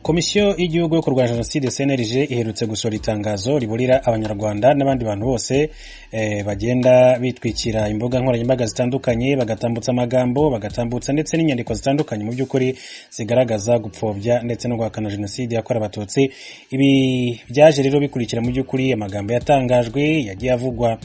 Komisiyo y'igihugu yo kurwanya jenoside CNLG iherutse gusohora itangazo riburira abanyarwanda n'abandi bantu bose bagenda bitwikira imbuga nkoranyambaga zitandukanye, bagatambutsa amagambo, bagatambutsa ndetse n'inyandiko zitandukanye mu by'ukuri zigaragaza gupfobya ndetse no guhakana jenoside yakorewe abatutsi. Ibi byaje rero bikurikira mu by'ukuri amagambo yatangajwe yagiye avugwa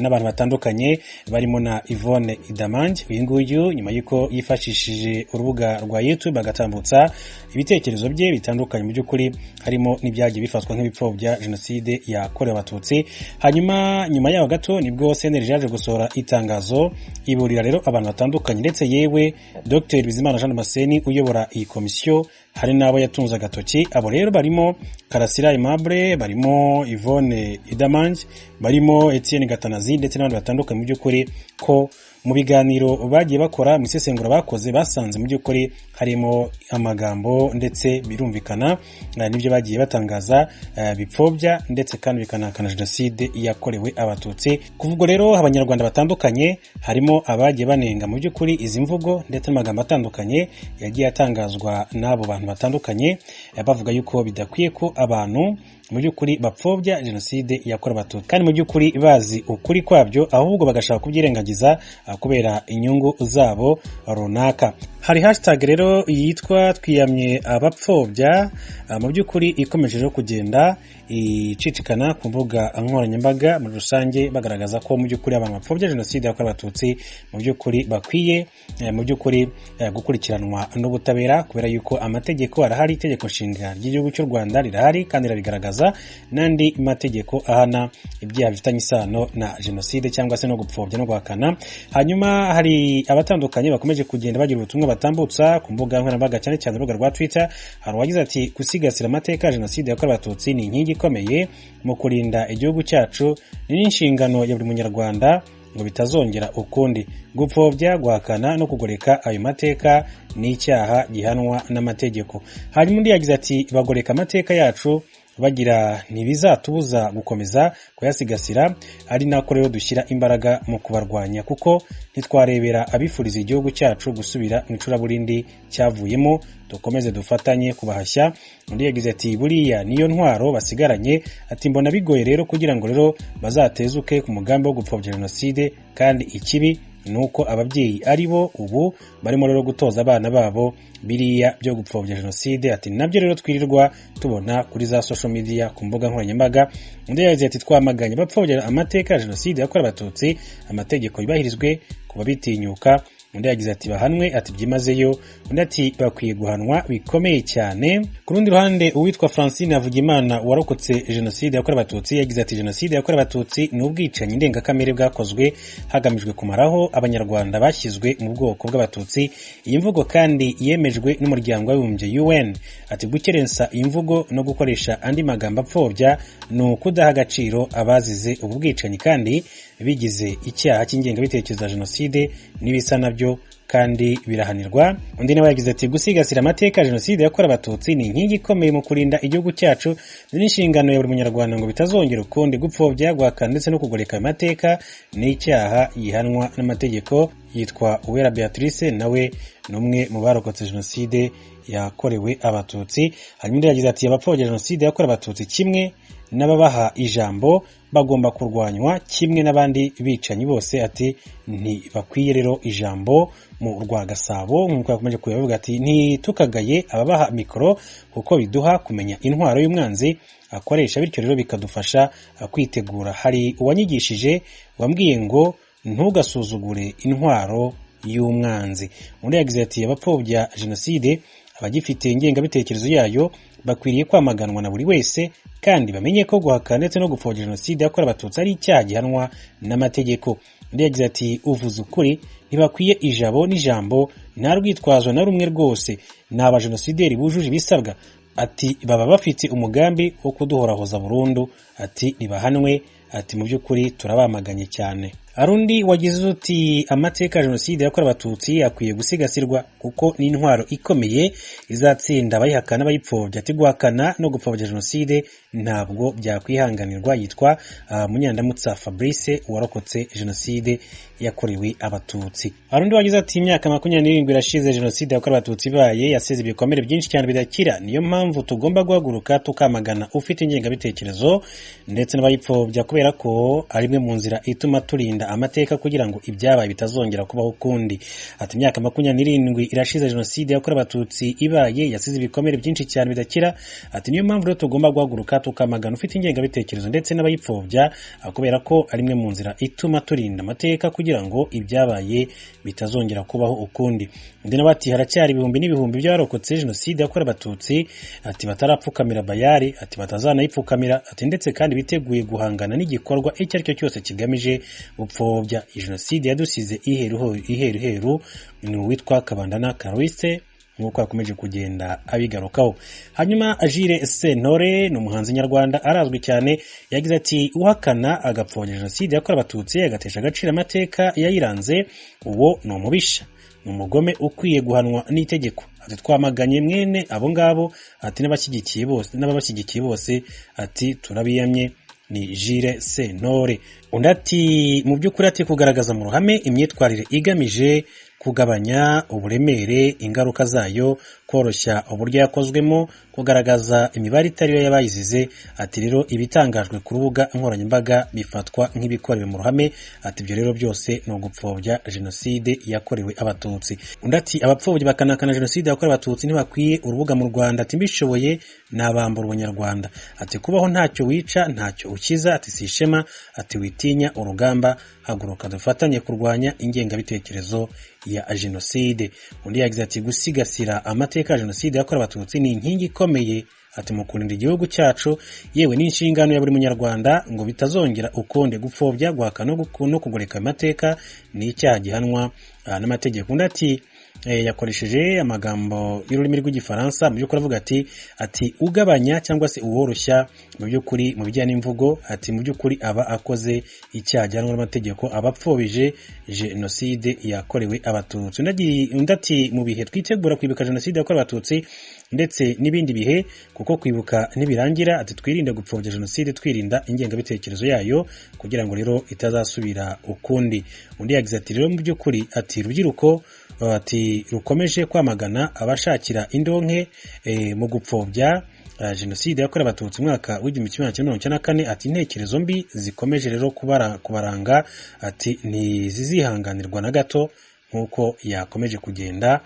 n'abantu batandukanye barimo na Yvonne Idamange. Uyu nguyu nyuma yuko yifashishije urubuga rwa YouTube agatambutsa ibitekerezo bye bitandukanye mu by'ukuri harimo n'ibyagiye bifatwa nk'ibipfobya jenoside yakorewe abatutsi. Hanyuma nyuma yaho gato nibwo CNLG yaje gusohora itangazo iburira rero abantu batandukanye ndetse yewe Dr Bizimana Jean Damascene uyobora iyi komisiyo hari nabo yatunze agatoki. Abo rero barimo Karasira Aimable, barimo Yvonne Idamange, barimo Etienne Gatanazi ndetse n'abandi batandukanye mu by'ukuri ko mu biganiro bagiye bakora mu isesengura bakoze basanze mu by'ukuri harimo amagambo ndetse birumvikana n'ibyo bagiye batangaza bipfobya ndetse kandi bikanahakana jenoside yakorewe abatutsi. Kuvuga rero abanyarwanda batandukanye harimo abagiye banenga mu by'ukuri izi mvugo ndetse n'amagambo atandukanye yagiye atangazwa n'abo bantu batandukanye bavuga yuko bidakwiye ko abantu mu by'ukuri bapfobya jenoside yakorewe abatutsi kandi mu by'ukuri bazi ukuri kwabyo, ahubwo bagashaka kubyirengagiza kubera inyungu zabo runaka. Hari hashtag rero yitwa twiyamye abapfobya mu by'ukuri ikomeje kugenda icicikana ku mbuga nkoranyambaga muri rusange bagaragaza ko mu by'ukuri abantu bapfobya jenoside yakorewe abatutsi mu by'ukuri bakwiye mu by'ukuri gukurikiranwa n'ubutabera kubera yuko amategeko arahari, itegeko nshinga ry'igihugu cy'u Rwanda rirahari kandi rirabigaragaza n'andi mategeko ahana ibyaha bifitanye isano na jenoside cyangwa se no gupfobya no guhakana. Hanyuma hari abatandukanye bakomeje kugenda bagira ubutumwa batambutsa ku mbuga nkoranyambaga cyane cyane urubuga rwa Twitter. Hari uwagize ati gusigasira amateka ya jenoside yakorewe abatutsi ni inkingi ikomeye mu kurinda igihugu cyacu, ni inshingano ya buri munyarwanda ngo bitazongera ukundi. Gupfobya, guhakana no kugoreka ayo mateka ni icyaha gihanwa n'amategeko. Hanyuma undi yagize ati bagoreka amateka yacu bagira ntibizatubuza gukomeza kuyasigasira, ari nako rero dushyira imbaraga mu kubarwanya kuko ntitwarebera abifuriza igihugu cyacu gusubira mu icuraburindi cyavuyemo, dukomeze dufatanye kubahashya. Undi yagize ati buriya niyo ntwaro basigaranye, ati mbona bigoye rero kugira ngo rero bazatezuke ku mugambi wo gupfobya jenoside kandi ikibi nuko ababyeyi ari bo ubu barimo rero gutoza abana babo biriya byo gupfobya jenoside. Ati nabyo rero twirirwa tubona kuri za social media ku mbuga nkoranyambaga. Undi yagize ati twamaganye bapfobya amateka ya jenoside yakorewe abatutsi, amategeko yubahirizwe kuba bitinyuka. Undi yagize ati bahanwe, ati byimazeyo. Undi ati bakwiye guhanwa bikomeye cyane. Ku rundi ruhande uwitwa Francine Havugimana warokotse jenoside yakorewe abatutsi yagize ati jenoside yakorewe abatutsi ni ubwicanyi ndengakamere bwakozwe hagamijwe kumaraho abanyarwanda bashyizwe mu bwoko bw'abatutsi. Iyi mvugo kandi yemejwe n'umuryango w'abibumbye UN. Ati gukerensa iyi mvugo no gukoresha andi magambo apfobya ni ukudaha agaciro abazize ubu bwicanyi kandi bigize icyaha cy'ingengabitekerezo ya jenoside n'ibisa nabyo kandi birahanirwa. Undi nawe yagize ati gusigasira amateka ya jenoside yakorewe abatutsi ni inkingi ikomeye mu kurinda igihugu cyacu, n'inshingano ya buri munyarwanda ngo bitazongera ukundi. Gupfobya, guhakana ndetse no kugoreka amateka ni icyaha gihanwa n'amategeko. Yitwa Uwera Beatrice nawe n'umwe mu barokotse jenoside yakorewe abatutsi. Hanyuma yagize ati abapfobya jenoside yakorewe abatutsi kimwe n'ababaha ijambo bagomba kurwanywa kimwe n'abandi bicanyi bose. Ati ntibakwiye rero ijambo mu rwa Gasabo nk'uko yakomeje kubivuga. Ati ntitukagaye ababaha mikoro kuko biduha kumenya intwaro y'umwanzi akoresha, bityo rero bikadufasha kwitegura. Hari uwanyigishije wambwiye ngo ntugasuzugure intwaro y'umwanzi. Undi yagize ati abapfobya jenoside abagifite ingengabitekerezo yayo bakwiriye kwamaganwa na buri wese kandi bamenye ko guhakana ndetse no gupfobya jenoside yakorewe abatutsi ari icyaha gihanwa n'amategeko. Undi yagize ati uvuze ukuri, ntibakwiye ijabo n'ijambo, nta rwitwazo na rumwe rwose, ni abajenosideri bujuje ibisabwa. Ati baba bafite umugambi wo kuduhorahoza burundu. Ati nibahanwe. Ati mu by'ukuri turabamaganye cyane. Arundi wagize uti amateka ya jenoside yakorewe abatutsi akwiye gusigasirwa kuko ni intwaro ikomeye izatsinda abayihakana bayipfobya. Ati guhakana no gupfobya jenoside ntabwo byakwihanganirwa. Yitwa Munyandamutsa Fabrice warokotse jenoside yakorewe abatutsi. Arundi wagize ati imyaka 27 irashize jenoside yakorewe abatutsi ibaye, yasize ibikomere byinshi cyane bidakira. Niyo mpamvu tugomba guhaguruka tukamagana ufite ingengabitekerezo ndetse n'abayipfobya, kubera ko ari imwe mu nzira ituma turinda amateka kugira ngo ibyabaye bitazongera kubaho ukundi. Ati imyaka 27 irashize jenoside yakorewe abatutsi ibaye, yasize ibikomere byinshi cyane bidakira. Ati niyo mpamvu rero tugomba guhaguruka tukamagana ufite ingengabitekerezo ndetse n'abayipfobya, kubera ko ari imwe mu nzira ituma turinda amateka kugira ngo ibyabaye bitazongera kubaho ukundi. Undi nawe ati haracyari ibihumbi n'ibihumbi by'abarokotse jenoside yakorewe abatutsi, ati batarapfukamira bayari, ati batazanayipfukamira, ati ndetse kandi biteguye guhangana n'igikorwa icyo ari cyo cyose kigamije gupfobya jenoside yadusize iheru ni uwitwa Kabandana Caroise nk'uko akomeje kugenda abigarukaho. Hanyuma Jules Sentore ni umuhanzi nyarwanda arazwi cyane, yagize ati uhakana agapfobya jenoside yakorewe abatutsi agatesha agaciro amateka yayiranze, uwo ni umubisha, ni umugome ukwiye guhanwa n'itegeko. Ati twamaganye mwene abo ngabo, ati n'ababashyigikiye bose, ati turabiyamye. Ni Jules Sentore. Undi ati mu by'ukuri ati kugaragaza mu ruhame imyitwarire igamije kugabanya uburemere ingaruka zayo, koroshya uburyo yakozwemo, kugaragaza imibare itari yo yabayizize. Ati rero ibitangajwe ku rubuga nkoranyambaga bifatwa nk'ibikorewe mu ruhame. Ati ibyo rero byose ni ugupfobya jenoside yakorewe abatutsi. Undi ati abapfobya bakanakana jenoside yakorewe abatutsi ntibakwiye urubuga mu Rwanda. Ati mbishoboye nabambura ubunyarwanda. Ati kubaho ntacyo wica ntacyo ukiza. Ati si ishema. Ati witinya urugamba, haguruka dufatanye kurwanya ingengabitekerezo ya jenoside. Undi yagize ati gusigasira amateka ya jenoside yakorewe abatutsi ni inkingi ikomeye, ati mu kurinda igihugu cyacu, yewe n'inshingano ya buri munyarwanda ngo bitazongera ukundi. Gupfobya, guhakana no kugoreka amateka ni icyaha gihanwa n'amategeko. Undi ati yakoresheje amagambo y'ururimi rw'igifaransa, mu by'ukuri avuga ati ugabanya cyangwa se uworoshya mu by'ukuri mu bijyanye n'imvugo. Ati mu by'ukuri aba akoze icyaha gihanwa n'amategeko, abapfobije jenoside yakorewe abatutsi. Undi ati mu bihe twitegura kwibuka jenoside yakorewe abatutsi ndetse n'ibindi bihe, kuko kwibuka ntibirangira. Ati twirinde gupfobya jenoside, twirinda ingengabitekerezo yayo kugira ngo rero itazasubira ukundi. Undi yagize ati rero mu by'ukuri ati rubyiruko ati rukomeje kwamagana abashakira indonke mu gupfobya jenoside yakorewe abatutsi mwaka w'1994. Ati intekerezo mbi zikomeje rero kubaranga, ati ntizizihanganirwa na gato nk'uko yakomeje kugenda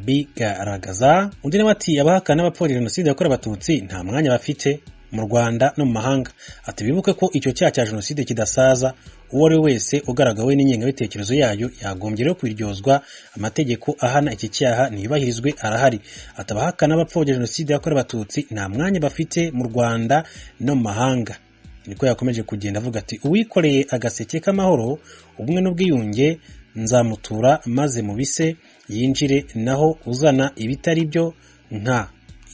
bigaragaza. Undi nawe ati abahakana n'abapfobya jenoside yakorewe abatutsi nta mwanya bafite mu Rwanda no mu mahanga. Ati bibuke ko icyo cyaha cya jenoside kidasaza, uwo ari we wese ugaragawe n'ingengabitekerezo yayo yagombye rero kwiryozwa. Amategeko ahana iki cyaha ntiyubahirizwe arahari. Ati abahakana n'abapfobya jenoside yakorewe abatutsi nta mwanya bafite mu Rwanda no mu mahanga. Niko yakomeje kugenda avuga ati uwikoreye agaseke k'amahoro, ubumwe n'ubwiyunge nzamutura maze mu bise yinjire, naho uzana ibitari byo nka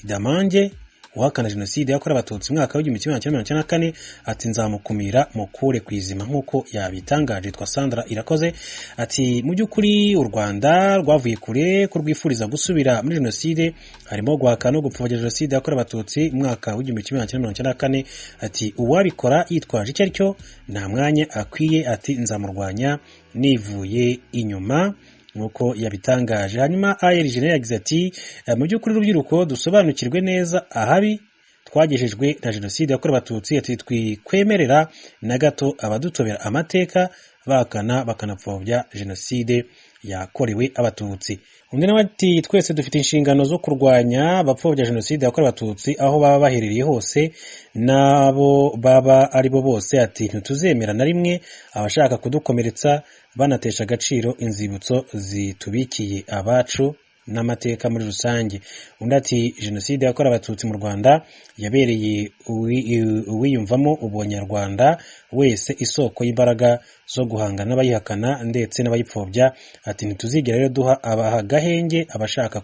idamange uhakana jenoside yakorewe abatutsi mwaka w'1994, ati nzamukumira mukure kwizima nk'uko yabitangaje. Yitwa Sandra Irakoze. Ati mu by'ukuri u Rwanda rwavuye kure kurwifuriza gusubira muri jenoside, harimo guhakana no gupfobya jenoside yakorewe abatutsi mwaka w'1994. Ati uwabikora yitwaje icyo ari cyo nta mwanya akwiye. Ati nzamurwanya nivuye inyuma nk'uko yabitangaje. Hanyuma ARG yagize ati mu by'ukuri urubyiruko dusobanukirwe neza ahabi twagejejwe na jenoside yakorewe abatutsi. Ati twikwemerera na gato abadutobera amateka bahakana bakanapfobya jenoside yakorewe abatutsi. Undi nawe ati twese dufite inshingano zo kurwanya abapfobya jenoside yakorewe abatutsi aho baba baherereye hose nabo baba ari bo bose. Ati ntituzemera na rimwe abashaka kudukomeretsa banatesha agaciro inzibutso zitubikiye abacu n'amateka muri rusange. Undi ati jenoside yakorewe abatutsi mu Rwanda yabereye uwiyumvamo ubunyarwanda wese isoko y'imbaraga zo guhanga n'abayihakana ndetse n'abayipfobya. Ati ntituzigera rero duha abahagahenge abashaka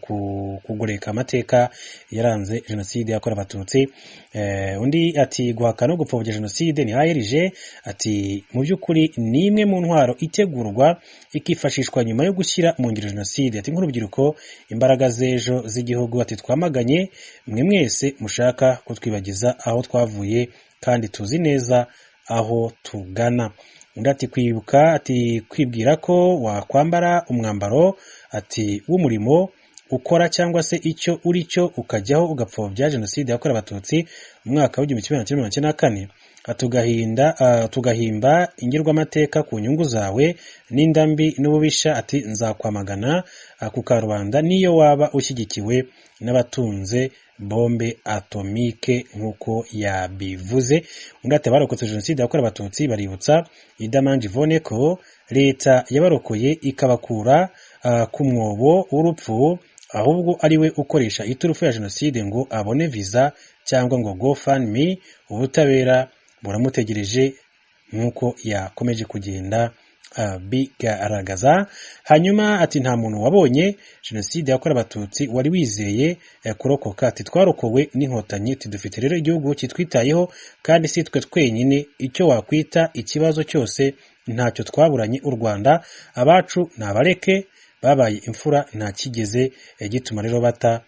kugoreka amateka yaranze jenoside yakorewe abatutsi. Undi ati guhakana no gupfobya jenoside ni ARG. Ati mu by'ukuri ni imwe mu ntwaro itegurwa ikifashishwa nyuma yo gushyira mu ngiro jenoside. Ati nk'urubyiruko imbaraga z'ejo z'igihugu. Ati twamaganye mwe mwese mushaka kutwibagiza aho twavuye kandi tuzi neza aho tugana. Undi ati kwibuka, ati kwibwira ko wakwambara umwambaro ati w'umurimo ukora cyangwa se icyo uri cyo ukajyaho ugapfobya jenoside yakorewe abatutsi mu mwaka w'1994. Tugahimba ingirwamateka ku nyungu zawe n'indambi n'ububisha. Ati nzakwamagana ku karubanda niyo waba ushyigikiwe n'abatunze bombe atomike nk'uko yabivuze. Undi ati abarokotse jenoside yakorewe abatutsi baributsa Idamanje Yvonne ko leta yabarokoye ikabakura ku mwobo w'urupfu, ahubwo ari we ukoresha iturufu ya jenoside ngo abone visa cyangwa ngo GoFundMe. Ubutabera buramutegereje nk'uko yakomeje kugenda bigaragaza. Hanyuma ati nta muntu wabonye jenoside yakorewe abatutsi wari wizeye kurokoka. Ati twarokowe n'inkotanyi. Ati dufite rero igihugu kitwitayeho kandi si twe twenyine. Icyo wakwita ikibazo cyose ntacyo twaburanye. U Rwanda abacu nabareke babaye imfura nta kigeze gituma rero bata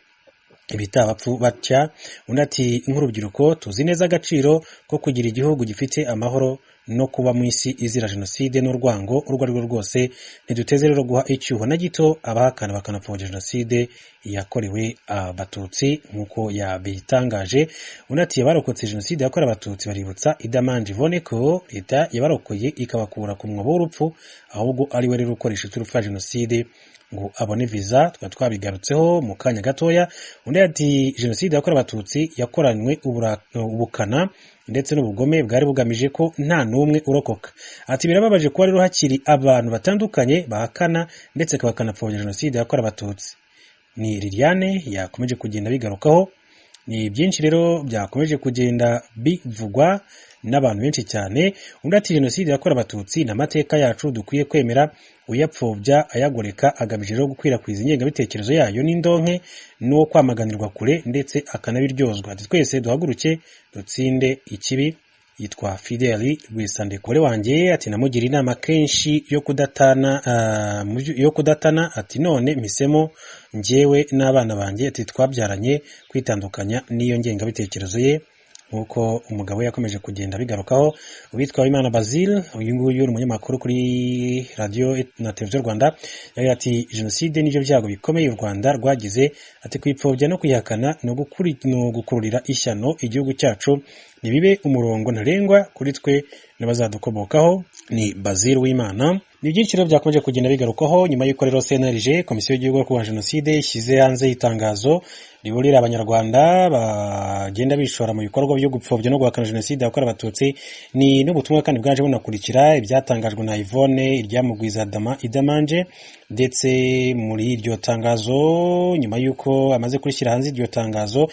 ibitabapfu batya. Undi ati nk'urubyiruko tuzi neza agaciro ko kugira igihugu gifite amahoro no kuba mu isi izira jenoside n'urwango urwo ari rwo rwose. Ntiduteze rero guha icyuho na gito abahakana bakanapfobya jenoside yakorewe abatutsi nk'uko yabitangaje. Undi ati abarokotse jenoside yakorewe abatutsi baributsa Idamanje Yvonne ko leta yabarokoye ikabakura ku mwobo w'urupfu, ahubwo ari we rero ukoresha iturufu ya jenoside ngo abone visa. Tukaba twabigarutseho mu kanya gatoya. Undi ati jenoside yakorewe abatutsi yakoranywe ubukana ndetse n'ubugome bwari bugamije ko nta n'umwe urokoka. Ati birababaje kuba rero hakiri abantu batandukanye bahakana ndetse bakanapfobya jenoside yakorewe abatutsi. Ni Liliane yakomeje kugenda bigarukaho. Ni byinshi rero byakomeje kugenda bivugwa n'abantu benshi cyane. Undi ati jenoside yakorewe abatutsi n'amateka yacu dukwiye kwemera. Uyapfobya ayagoreka agamije rero gukwirakwiza ingengabitekerezo yayo n'indonke no kwamaganirwa kure ndetse akanabiryozwa. Ati twese duhaguruke dutsinde ikibi. Yitwa Fideli Rwisandekore wanjye. Ati namugira inama kenshi yo kudatana. Ati none mpisemo njyewe n'abana banjye. Ati twabyaranye kwitandukanya n'iyo ngengabitekerezo ye nk'uko umugabo yakomeje kugenda bigarukaho. Uwitwa Imana Basile, uyu nguyu ni umunyamakuru kuri radio na televiziyo Rwanda, yagira ati jenoside n'ibyo byago bikomeye u Rwanda rwagize. Ati kwipfobya no kwihakana no gukururira ishyano igihugu cyacu nibibe umurongo ntarengwa kuri twe n'abazadukomokaho. Ni Basile Uwimana. Ni byinshi rero byakomeje kugenda bigarukaho nyuma y'uko rero CNLG komisiyo y'igihugu yo kurwanya jenoside ishyize hanze itangazo riburira abanyarwanda bagenda bishora mu bikorwa byo gupfobya no guhakana jenoside yakorewe abatutsi. Ni n'ubutumwa kandi bwaje bunakurikira ibyatangajwe na Yvonne Iryamugwiza Idamanje. Ndetse muri iryo tangazo nyuma y'uko amaze kurishyira hanze iryo tangazo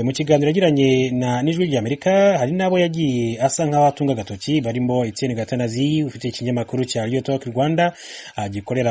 mu kiganiro yagiranye na n'ijwi ry'Amerika, hari nabo yagiye asa nk'aho atunga agatoki barimo Etienne Gatanazi ufite ikinyamakuru cya Radio Talk Rwanda gikorera